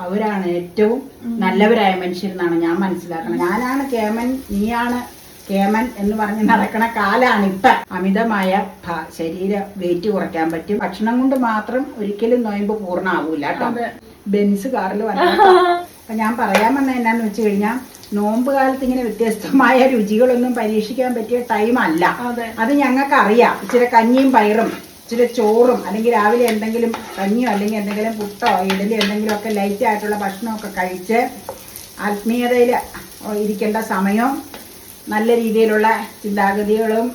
അവരാണ് ഏറ്റവും നല്ലവരായ മനുഷ്യരെന്നാണ് ഞാൻ മനസ്സിലാക്കുന്നത്. ഞാനാണ് കേമൻ, നീയാണ് കേമൻ എന്ന് പറഞ്ഞ് നടക്കണ കാലാണ് ഇപ്പൊ. അമിതമായ ശരീര വെയിറ്റ് കുറയ്ക്കാൻ പറ്റും. ഭക്ഷണം കൊണ്ട് മാത്രം ഒരിക്കലും നോയമ്പ് പൂർണ്ണമാവൂല കേട്ടോ. ബെൻസ് കാറിൽ വന്നപ്പോ അപ്പൊ ഞാൻ പറയാൻ വന്ന എന്നാന്ന് വെച്ച് കഴിഞ്ഞാൽ, നോമ്പ് കാലത്ത് ഇങ്ങനെ വ്യത്യസ്തമായ രുചികളൊന്നും പരീക്ഷിക്കാൻ പറ്റിയ ടൈം അല്ല. അത് ഞങ്ങൾക്ക് അറിയാം. ഇച്ചിരി കഞ്ഞിയും പയറും, ഇച്ചിരി ചോറും, അല്ലെങ്കിൽ രാവിലെ എന്തെങ്കിലും കഞ്ഞിയോ അല്ലെങ്കിൽ എന്തെങ്കിലും പുട്ടോ ഇഡലി എന്തെങ്കിലും ഒക്കെ ലൈറ്റ് ആയിട്ടുള്ള ഭക്ഷണമൊക്കെ കഴിച്ച് ആത്മീയതയിൽ ഇരിക്കേണ്ട സമയവും നല്ല രീതിയിലുള്ള ചിന്താഗതികളും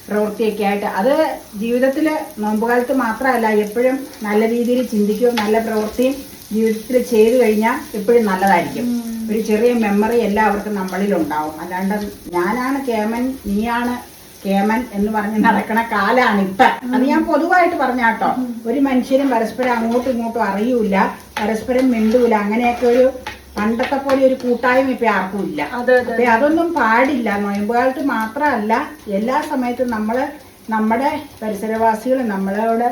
പ്രവൃത്തിയൊക്കെ ആയിട്ട്, അത് ജീവിതത്തിൽ നോമ്പുകാലത്ത് മാത്രമല്ല, എപ്പോഴും നല്ല രീതിയിൽ ചിന്തിക്കുകയും നല്ല പ്രവൃത്തിയും ജീവിതത്തിൽ ചെയ്തു കഴിഞ്ഞാൽ എപ്പോഴും നല്ലതായിരിക്കും. ഒരു ചെറിയ മെമ്മറി എല്ലാവർക്കും നമ്മളിലുണ്ടാവും. അല്ലാണ്ട് ഞാനാണ് കേമൻ, നീയാണ് കേമൻ എന്ന് പറഞ്ഞ് നടക്കണ കാലാണ് ഇപ്പൊ. അത് ഞാൻ പൊതുവായിട്ട് പറഞ്ഞാട്ടോ. ഒരു മനുഷ്യരും പരസ്പരം അങ്ങോട്ടും ഇങ്ങോട്ടും അറിയൂല, പരസ്പരം മിണ്ടൂല. അങ്ങനെയൊക്കെ ഒരു പണ്ടത്തെ പോലെ ഒരു കൂട്ടായ്മ ഇപ്പൊ ആർക്കും ഇല്ല. അപ്പൊ അതൊന്നും പാടില്ല. നോയമ്പുകാലത്ത് മാത്രമല്ല, എല്ലാ സമയത്തും നമ്മുടെ പരിസരവാസികൾ നമ്മളോട്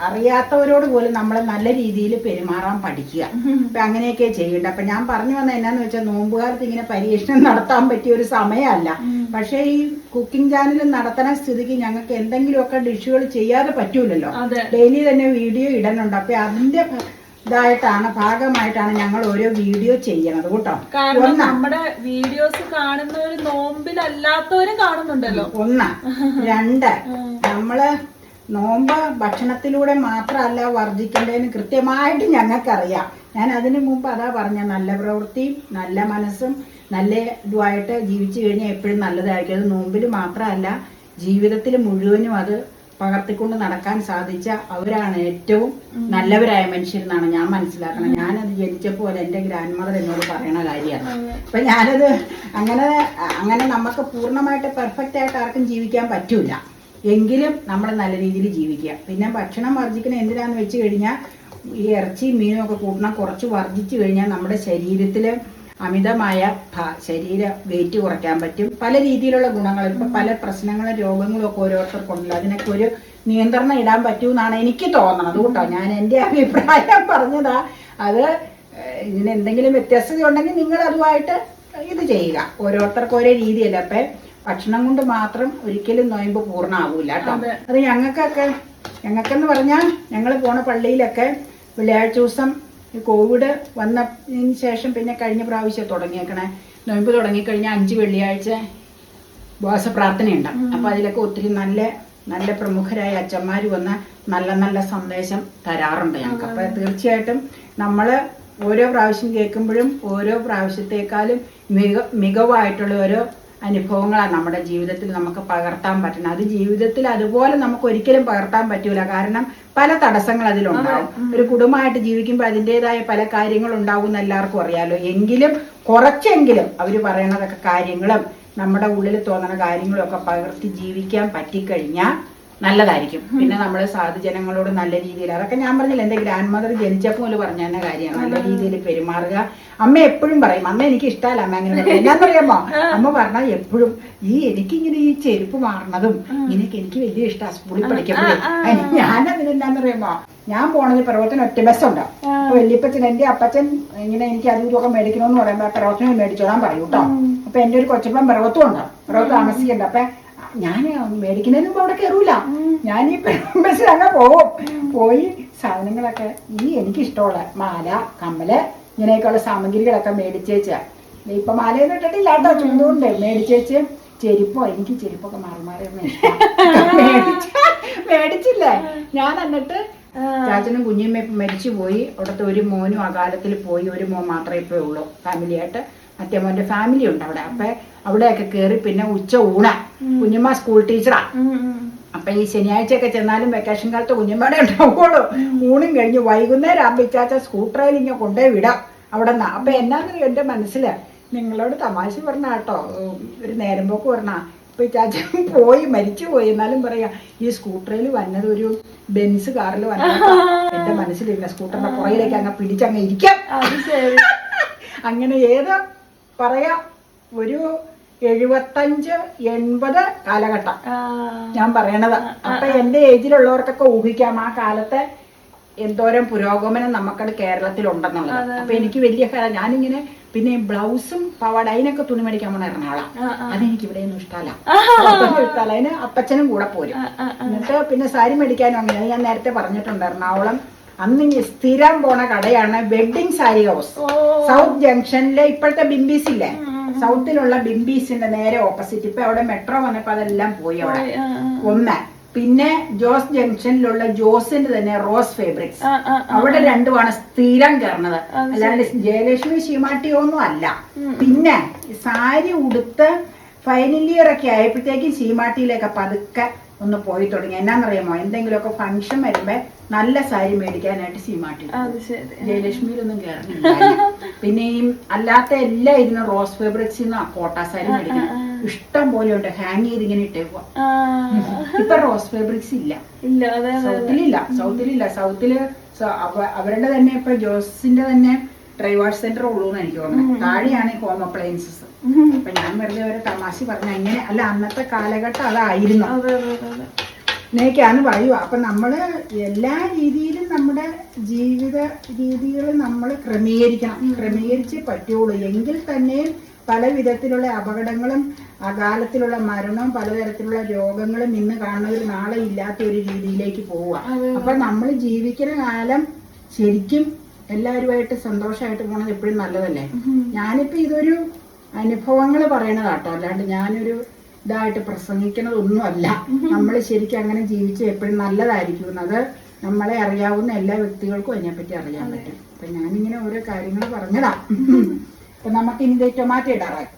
അറിയാത്തവരോട് പോലും നമ്മൾ നല്ല രീതിയിൽ പെരുമാറാൻ പഠിക്കുക. അപ്പൊ അങ്ങനെയൊക്കെ ചെയ്യണ്ട. അപ്പൊ ഞാൻ പറഞ്ഞു വന്ന എന്നാന്ന് വെച്ചാൽ, നോമ്പുകാലത്ത് ഇങ്ങനെ പരീക്ഷണം നടത്താൻ പറ്റിയ ഒരു സമയമല്ല. പക്ഷെ ഈ കുക്കിംഗ് ചാനൽ നടത്തണ സ്ഥിതിക്ക് ഞങ്ങൾക്ക് എന്തെങ്കിലുമൊക്കെ ഡിഷുകൾ ചെയ്യാതെ പറ്റൂലല്ലോ. ഡെയിലി തന്നെ വീഡിയോ ഇടുന്നുണ്ട്. അപ്പൊ അതിന്റെ ഭാഗമായിട്ടാണ് ഞങ്ങൾ ഓരോ വീഡിയോ ചെയ്യണത് കേട്ടോ. കാരണം നമ്മുടെ വീഡിയോസ് കാണുന്നവര് നോമ്പിലല്ലാത്തവരും കാണുന്നുണ്ടല്ലോ. ഒന്ന്. രണ്ട്, നമ്മള് നോമ്പ് ഭക്ഷണത്തിലൂടെ മാത്രമല്ല വർജിക്കേണ്ടതെന്ന് കൃത്യമായിട്ട് ഞങ്ങൾക്കറിയാം. ഞാൻ അതിനു മുമ്പ് അതാ പറഞ്ഞ, നല്ല പ്രവൃത്തിയും നല്ല മനസ്സും നല്ല ഇതുമായിട്ട് ജീവിച്ചു കഴിഞ്ഞാൽ എപ്പോഴും നല്ലതായിരിക്കും. അത് നോമ്പിൽ മാത്രമല്ല, ജീവിതത്തിൽ മുഴുവനും അത് പകർത്തിക്കൊണ്ട് നടക്കാൻ സാധിച്ച അവരാണ് ഏറ്റവും നല്ലവരായ മനുഷ്യരെന്നാണ് ഞാൻ മനസ്സിലാക്കുന്നത്. ഞാനത് ജനിച്ചപ്പോൾ എൻ്റെ ഗ്രാൻഡ് മദർ എന്നോട് പറയണ കാര്യമാണ്. അപ്പൊ ഞാനത് അങ്ങനെ നമുക്ക് പൂർണ്ണമായിട്ട് പെർഫെക്റ്റ് ആയിട്ട് ആർക്കും ജീവിക്കാൻ പറ്റൂല. എങ്കിലും നമ്മൾ നല്ല രീതിയിൽ ജീവിക്കുക. പിന്നെ ഭക്ഷണം വർജിക്കണം എന്തിനാന്ന് വെച്ച് കഴിഞ്ഞാൽ, ഈ ഇറച്ചി മീനും ഒക്കെ കൂട്ടണം കുറച്ച് വർജിച്ചു കഴിഞ്ഞാൽ നമ്മുടെ ശരീരത്തിൽ അമിതമായ ശരീര വെയിറ്റ് കുറയ്ക്കാൻ പറ്റും. പല രീതിയിലുള്ള ഗുണങ്ങൾ, ഇപ്പൊ പല പ്രശ്നങ്ങളും രോഗങ്ങളും ഒക്കെ ഓരോരുത്തർക്കുണ്ടല്ലോ. അതിനൊക്കെ ഒരു നിയന്ത്രണം ഇടാൻ പറ്റൂന്നാണ് എനിക്ക് തോന്നണത് കേട്ടോ. ഞാൻ എൻ്റെ അഭിപ്രായം പറഞ്ഞതാ. അത് ഇതിന് എന്തെങ്കിലും വ്യത്യസ്തത ഉണ്ടെങ്കിൽ നിങ്ങൾ അതുമായിട്ട് ഇത് ചെയ്യുക. ഓരോരുത്തർക്കും ഓരോ രീതിയല്ല. അപ്പൊ ഭക്ഷണം കൊണ്ട് മാത്രം ഒരിക്കലും നോയമ്പ് പൂർണ്ണമാവൂല കേട്ടോ. അത് ഞങ്ങൾക്കെന്ന് പറഞ്ഞാൽ, ഞങ്ങൾ പോണ പള്ളിയിലൊക്കെ വെള്ളിയാഴ്ച ദിവസം കോവിഡ് വന്നതിന് ശേഷം പിന്നെ കഴിഞ്ഞ പ്രാവശ്യം തുടങ്ങിയേക്കണേ, നോയമ്പ് തുടങ്ങിക്കഴിഞ്ഞാൽ 5 വെള്ളിയാഴ്ച ഉപവാസ പ്രാർത്ഥനയുണ്ട്. അപ്പൊ അതിലൊക്കെ ഒത്തിരി നല്ല പ്രമുഖരായ അച്ഛന്മാർ വന്ന് നല്ല സന്ദേശം തരാറുണ്ട് ഞങ്ങൾക്ക്. അപ്പൊ തീർച്ചയായിട്ടും നമ്മള് ഓരോ പ്രാവശ്യം കേൾക്കുമ്പോഴും ഓരോ പ്രാവശ്യത്തെക്കാളും മികവായിട്ടുള്ള ഓരോ അനുഭവങ്ങളാണ് നമ്മുടെ ജീവിതത്തിൽ നമുക്ക് പകർത്താൻ പറ്റണം. അത് ജീവിതത്തിൽ അതുപോലെ നമുക്ക് ഒരിക്കലും പകർത്താൻ പറ്റൂല. കാരണം പല തടസ്സങ്ങൾ അതിലുണ്ടാവും. ഒരു കുടുംബമായിട്ട് ജീവിക്കുമ്പോൾ അതിൻ്റെതായ പല കാര്യങ്ങളും ഉണ്ടാവും എന്ന് എല്ലാവർക്കും അറിയാലോ. എങ്കിലും കുറച്ചെങ്കിലും അവർ പറയണതൊക്കെ കാര്യങ്ങളും നമ്മുടെ ഉള്ളിൽ തോന്നുന്ന കാര്യങ്ങളും ഒക്കെ പകർത്തി ജീവിക്കാൻ പറ്റിക്കഴിഞ്ഞാൽ നല്ലതായിരിക്കും. പിന്നെ നമ്മൾ സാധുജനങ്ങളോട് നല്ല രീതിയിൽ, അതൊക്കെ ഞാൻ പറഞ്ഞില്ല, എൻ്റെ ഗ്രാൻഡ് മദർ ജനിച്ചപ്പോൾ പറഞ്ഞ തന്നെ കാര്യമാണ്. നല്ല രീതിയിൽ പെരുമാറുക. അമ്മ എപ്പോഴും പറയും, അമ്മ എനിക്ക് ഇഷ്ടമല്ല അമ്മ അങ്ങനെ എന്നാന്നറിയാമോ, അമ്മ പറഞ്ഞാൽ എപ്പോഴും എനിക്കിങ്ങനെ ഈ ചെരുപ്പ് മാറണതും ഇങ്ങനെയൊക്കെ എനിക്ക് വലിയ ഇഷ്ടമാണ്. സ്കൂളിൽ പഠിക്കുമ്പോഴേ ഞാനതിനെന്താന്നറിയാമോ, ഞാൻ പോണത് പിറവത്തിന് ഒറ്റ ബസ്സുണ്ട്. അപ്പൊ വല്യപ്പച്ചൻ എൻ്റെ അപ്പച്ചൻ ഇങ്ങനെ എനിക്ക് അതും ഇതൊക്കെ മേടിക്കണമെന്ന് പറയുമ്പോ പിറവത്തിന് മേടിച്ചോളാൻ പറയൂ കേട്ടോ. അപ്പൊ എൻ്റെ ഒരു കൊച്ചപ്പൻ പിറവത്തും ഉണ്ട്, പിറവത്ത് താമസിക്കണ്ട. അപ്പൊ ഞാൻ മേടിക്കുന്നതിന് മുമ്പ് അവിടെ കയറൂല, ഞാൻ ഈ ബസ്സിൽ അങ്ങ് പോയി സാധനങ്ങളൊക്കെ എനിക്കിഷ്ടമുള്ള മാല, കമ്മല്, ഇങ്ങനെയൊക്കെയുള്ള സാമഗ്രികളൊക്കെ മേടിച്ചേച്ച്, ഇപ്പൊ മാലയൊന്നും ഇട്ടിട്ടില്ല കേട്ടോ, ചുണ്ടുകൊണ്ട് മേടിച്ചേച്ച്, എനിക്ക് ചെരുപ്പൊക്കെ മാറി മേടിച്ചില്ലേ ഞാൻ. എന്നിട്ട് ചാച്ചനും കുഞ്ഞിയമ്മ ഇപ്പൊ മരിച്ചു പോയി. അവിടുത്തെ ഒരു മോനും അകാലത്തിൽ പോയി. ഒരു മോൻ മാത്രമേ ഇപ്പോ ഉള്ളൂ ഫാമിലിയായിട്ട്. മറ്റേ മോന്റെ ഫാമിലി ഉണ്ട് അവിടെ. അപ്പൊ അവിടെയൊക്കെ കയറി പിന്നെ ഉച്ച ഊണ. കുഞ്ഞമ്മ സ്കൂൾ ടീച്ചറാ. അപ്പൊ ഈ ശനിയാഴ്ചയൊക്കെ ചെന്നാലും വെക്കേഷൻ കാലത്ത് കുഞ്ഞമ്മയുടെ ഉണ്ടാവുള്ളൂ. ഊണും കഴിഞ്ഞ് വൈകുന്നേരം ആകുമ്പോഴാച്ച സ്കൂട്ടറിൽ ഇങ്ങനെ കൊണ്ടുപോയി വിടാം അവിടെ നിന്ന്. അപ്പൊ എന്നാന്ന് എന്റെ മനസ്സില് നിങ്ങളോട് തമാശ പറഞ്ഞ കേട്ടോ, ഒരു നേരം പോക്ക് പറഞ്ഞ. ഇപ്പൊ ചാച്ചൻ മരിച്ചു പോയി, എന്നാലും പറയാ ഈ സ്കൂട്ടറിൽ വന്നത് ഒരു ബെൻസ് കാറിൽ വന്നത് എന്റെ മനസ്സിലില്ല. സ്കൂട്ടറിന്റെ പുറയിലേക്ക് അങ്ങ് പിടിച്ചങ്ങ് ഇരിക്കാം. അങ്ങനെ ഏത് പറയാം, ഒരു 75-80 കാലഘട്ടം ഞാൻ പറയണത്. അപ്പൊ എന്റെ ഏജിലുള്ളവർക്കൊക്കെ ഊഹിക്കാം ആ കാലത്തെ എന്തോരം പുരോഗമനം നമുക്കത് കേരളത്തിലുണ്ടെന്നുള്ളത്. അപ്പൊ എനിക്ക് വലിയ ഞാനിങ്ങനെ പിന്നെ ബ്ലൗസും പാവാട അതിനൊക്കെ തുണി മേടിക്കാൻ പോണ എറണാകുളം. അതെനിക്ക് ഇവിടെ ഒന്നും ഇഷ്ടമല്ല. അതിന് അപ്പച്ചനും കൂടെ പോരും. എന്നിട്ട് പിന്നെ സാരി മേടിക്കാനും അങ്ങനെ ഞാൻ നേരത്തെ പറഞ്ഞിട്ടുണ്ട്. എറണാകുളം അന്ന് സ്ഥിരം പോണ കടയാണ് വെഡിങ് സാരി ഹൗസ്. സൗത്ത് ജംഗ്ഷനിലെ ഇപ്പോഴത്തെ ബിംബീസ് ഇല്ലേ, സൗത്തിലുള്ള ബിംബീസിന്റെ നേരെ ഓപ്പോസിറ്റ്. ഇപ്പൊ അവിടെ മെട്രോ വന്നപ്പോ അതെല്ലാം പോയി അവിടെ. ഒന്ന് പിന്നെ ജോസ് ജംഗ്ഷനിലുള്ള ജോസിന്റെ തന്നെ റോസ് ഫാബ്രിക്സ്, അവിടെ രണ്ടുമാണ് സ്ഥിരം കയറുന്നത്. അല്ലാണ്ട് ജയലക്ഷ്മി ശീമാട്ടിയോ ഒന്നും അല്ല. പിന്നെ സാരി ഉടുത്ത് ഫൈനൽ ഇയർ ഒക്കെ ആയപ്പോഴത്തേക്കും ശീമാട്ടിയിലേക്ക് പതുക്കെ ഒന്ന് പോയി തുടങ്ങി. എന്നാന്നറിയാമോ, എന്തെങ്കിലുമൊക്കെ ഫംഗ്ഷൻ വരുമ്പോ നല്ല സാരി മേടിക്കാനായിട്ട് ശീമാട്ടി. ജയലക്ഷ്മിയിലൊന്നും കയറുന്നില്ല. പിന്നെ ഈ അല്ലാത്ത എല്ലാ ഇതിനും റോസ് ഫാബ്രിക്സിൽ നിന്നാ കോട്ട സാരി മേടിക്കണം. ഇഷ്ടം പോലെ ഉണ്ട്, ഹാങ് ചെയ്ത് ഇങ്ങനെ ഇട്ടേക്കുക. ഇപ്പൊ റോസ് ഫാബ്രിക്സ് ഇല്ല, സൗത്തിലില്ല. സൗത്തില് അവരുടെ തന്നെ ഇപ്പൊ ജോസിന്റെ തന്നെ ഡ്രൈവേഴ്സ് സെന്റർ ഉള്ളൂ എന്ന് എനിക്ക് തോന്നുന്നു. താഴെയാണ് ഈ ഹോം അപ്ലയൻസസ്. അപ്പൊ ഞാൻ വെറുതെ ഒരു തമാശ പറഞ്ഞ ഇങ്ങനെ അല്ല, അന്നത്തെ കാലഘട്ടം അതായിരുന്നു. ഇങ്ങനെയൊക്കെയാണ് പറയുക. അപ്പൊ നമ്മള് എല്ലാ രീതിയിലും നമ്മുടെ ജീവിത രീതികൾ നമ്മൾ ക്രമീകരിച്ചേ പറ്റുള്ളൂ. എങ്കിൽ തന്നെയും പല വിധത്തിലുള്ള അപകടങ്ങളും അകാലത്തിലുള്ള മരണവും പലതരത്തിലുള്ള രോഗങ്ങളും ഇന്ന് കാണുന്നവർ നാളെ ഇല്ലാത്ത ഒരു രീതിയിലേക്ക് പോവുക. അപ്പൊ നമ്മൾ ജീവിക്കുന്ന കാലം ശരിക്കും എല്ലാവരുമായിട്ട് സന്തോഷമായിട്ട് പോണത് എപ്പോഴും നല്ലതല്ലേ. ഞാനിപ്പോ ഇതൊരു അനുഭവങ്ങൾ പറയണതാട്ടോ, അല്ലാണ്ട് ഞാനൊരു ഇതായിട്ട് പ്രസംഗിക്കുന്നതൊന്നുമല്ല. നമ്മൾ ശരിക്കും അങ്ങനെ ജീവിച്ച് എപ്പോഴും നല്ലതായിരിക്കും. അത് നമ്മളെ അറിയാവുന്ന എല്ലാ വ്യക്തികൾക്കും അതിനെപ്പറ്റി അറിയാൻ പറ്റും. അപ്പൊ ഞാനിങ്ങനെ ഓരോ കാര്യങ്ങൾ പറഞ്ഞതാ. അപ്പൊ നമുക്ക് ഇനി ടൊമാറ്റോ ഇടാറായി.